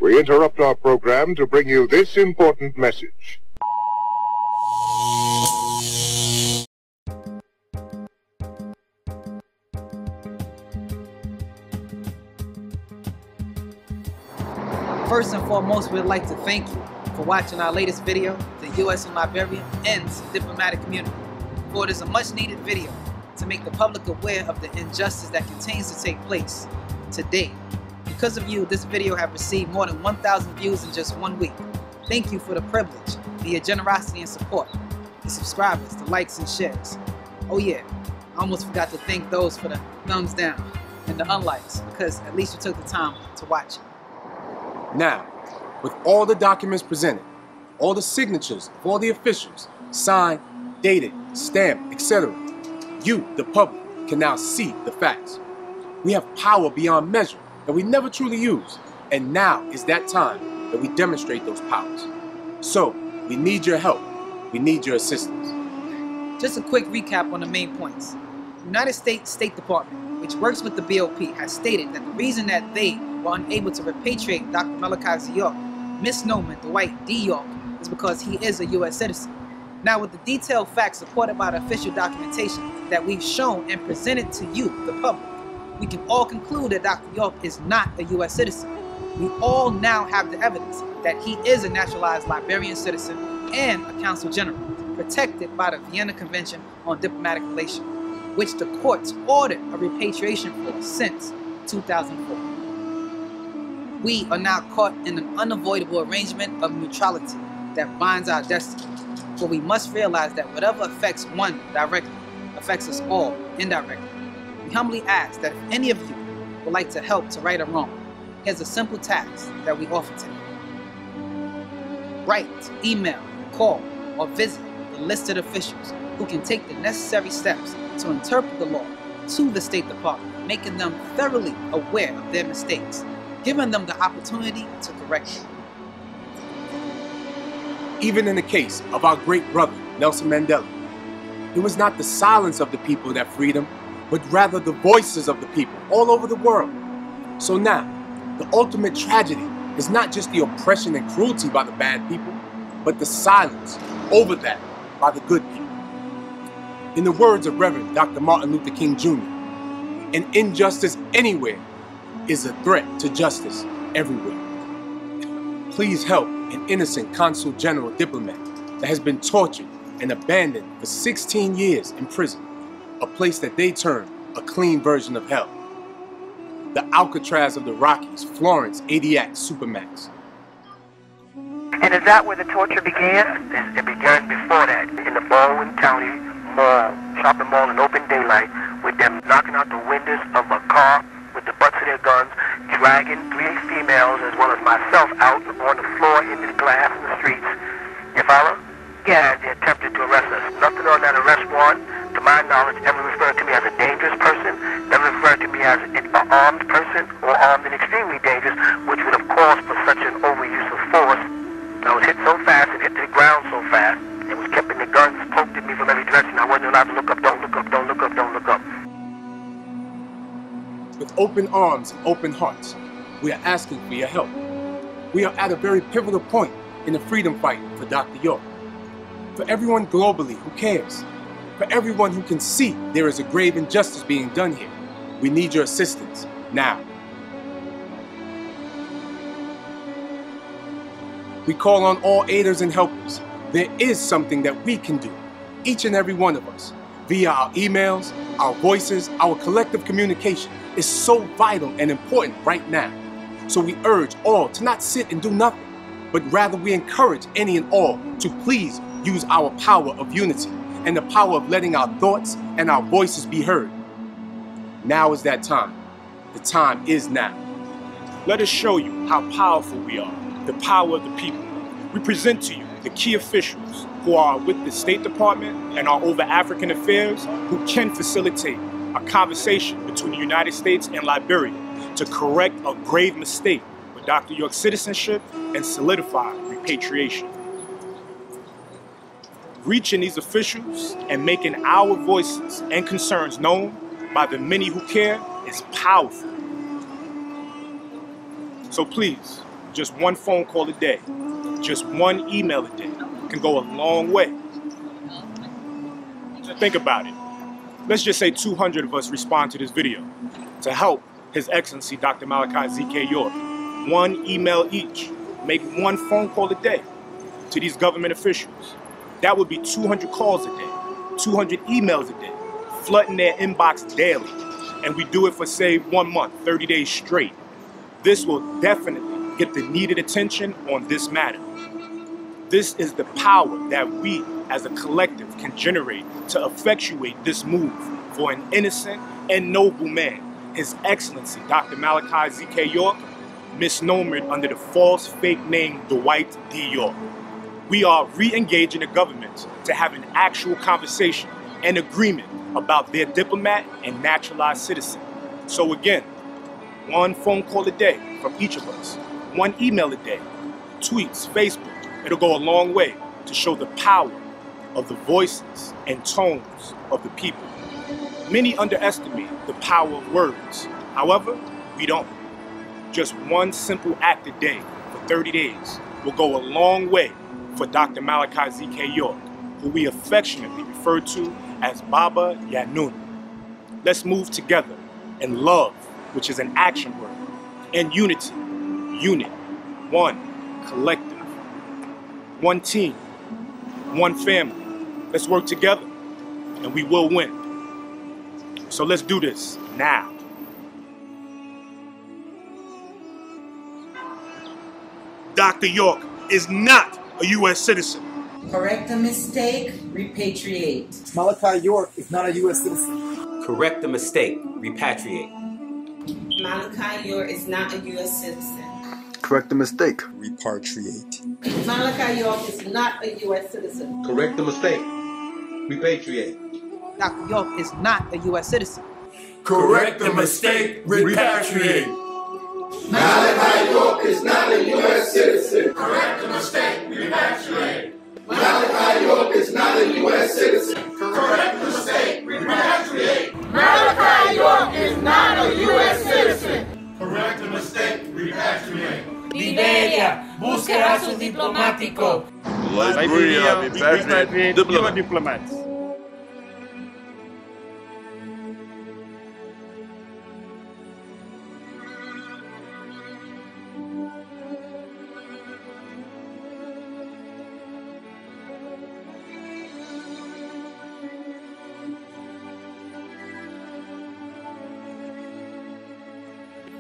we interrupt our program to bring you this important message. First and foremost, we'd like to thank you for watching our latest video, The U.S. and Liberian Ends Diplomatic Community. For it is a much needed video to make the public aware of the injustice that continues to take place today. Because of you, this video has received more than 1,000 views in just 1 week. Thank you for the privilege, for your generosity and support, the subscribers, the likes and shares. Oh yeah, I almost forgot to thank those for the thumbs down and the unlikes, because at least you took the time to watch it. Now, with all the documents presented, all the signatures of all the officials, signed, dated, stamped, etc., you, the public, can now see the facts. We have power beyond measure that we never truly use, and now is that time that we demonstrate those powers. So, we need your help. We need your assistance. Just a quick recap on the main points. The United States State Department, which works with the BOP, has stated that the reason that they were unable to repatriate Dr. Malachi York, misnomer Dwight D. York, is because he is a U.S. citizen. Now, with the detailed facts supported by the official documentation that we've shown and presented to you, the public, we can all conclude that Dr. York is not a U.S. citizen. We all now have the evidence that he is a naturalized Liberian citizen and a Consul General, protected by the Vienna Convention on Diplomatic Relations, which the courts ordered a repatriation for since 2004. We are now caught in an unavoidable arrangement of neutrality that binds our destiny, for we must realize that whatever affects one directly affects us all indirectly. We humbly ask that if any of you would like to help to right a wrong, here's a simple task that we offer today. Write, email, call, or visit the listed officials who can take the necessary steps to interpret the law to the State Department, making them thoroughly aware of their mistakes, giving them the opportunity to correct them. Even in the case of our great brother, Nelson Mandela, it was not the silence of the people that freed him, but rather the voices of the people all over the world. So now, the ultimate tragedy is not just the oppression and cruelty by the bad people, but the silence over that by the good people. In the words of Reverend Dr. Martin Luther King Jr., an injustice anywhere is a threat to justice everywhere. Please help an innocent Consul General Diplomat that has been tortured and abandoned for 16 years in prison, a place that they term a clean version of hell. The Alcatraz of the Rockies, Florence ADMAX Supermax. And is that where the torture began? It began before that, in the Baldwin County Mall, shopping mall in open daylight, with them knocking out the windows of a car with the butts of their guns, dragging 3 females as well as myself out on the floor into the glass in the streets. You follow? Yeah, they attempted to arrest us. Nothing on that arrest warrant, to my knowledge, ever referred to me as a dangerous person, never referred to me as an armed person or armed and extremely dangerous, which would have caused for such an overuse of force. I was hit so fast and hit to the ground so fast, and was kept in the guns poked at me from every direction. I wasn't allowed to look up, don't look up, don't look up, don't look up. With open arms and open hearts, we are asking for your help. We are at a very pivotal point in the freedom fight for Dr. York. For everyone globally who cares, for everyone who can see there is a grave injustice being done here, we need your assistance now. We call on all aiders and helpers. There is something that we can do, each and every one of us, via our emails, our voices, our collective communication is so vital and important right now. So we urge all to not sit and do nothing, but rather we encourage any and all to please use our power of unity and the power of letting our thoughts and our voices be heard. Now is that time. The time is now. Let us show you how powerful we are, the power of the people. We present to you the key officials who are with the State Department and are over African affairs who can facilitate a conversation between the United States and Liberia to correct a grave mistake with Dr. York's citizenship and solidify repatriation. Reaching these officials and making our voices and concerns known by the many who care is powerful. So please, Just one phone call a day, just one email a day can go a long way. Think about it. Let's just say 200 of us respond to this video to help His Excellency Dr. Malachi Z.K. York. One email each, make one phone call a day to these government officials. That would be 200 calls a day, 200 emails a day, flooding their inbox daily. And we do it for, say, 1 month, 30 days straight. This will definitely get the needed attention on this matter. This is the power that we as a collective can generate to effectuate this move for an innocent and noble man, His Excellency Dr. Malachi Z.K. York, misnomered under the false fake name Dwight D. York. We are re-engaging the government to have an actual conversation and agreement about their diplomat and naturalized citizen. So again, one phone call a day from each of us, one email a day, tweets, Facebook. It'll go a long way to show the power of the voices and tones of the people. Many underestimate the power of words. However, we don't. Just one simple act a day for 30 days will go a long way for Dr. Malachi Z.K. York, who we affectionately refer to as Baba Yanun. Let's move together in love, which is an action word, and unity, unit, one, collective, one team, one family. Let's work together and we will win. So let's do this now. Dr. York is not a U.S. citizen. Correct a mistake, repatriate. Malachi York is not a U.S. citizen. Correct the mistake, repatriate. Malachi York is not a U.S. citizen. Correct the mistake, repatriate. Malachi York is not a U.S. citizen. Correct the mistake, repatriate. Dr. York is not a U.S. citizen. Correct the mistake, repatriate. Malachi York is not a U.S. citizen. Correct the mistake, repatriate. Malachi York is not a U.S. citizen. Correct the mistake, repatriate. Malachi York is not a U.S. citizen. Correct the mistake, repatriate. Liberia, búsqueda su diplomático. Liberia, Repatriate, diplomats.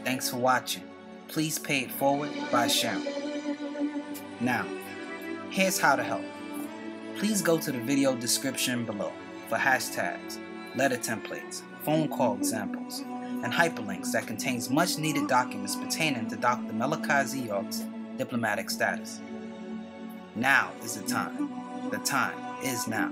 Thanks for watching. Please pay it forward by sharing. Now, here's how to help. Please go to the video description below for hashtags, letter templates, phone call examples, and hyperlinks that contains much needed documents pertaining to Dr. Malachi Z. York's diplomatic status. Now is the time. The time is now.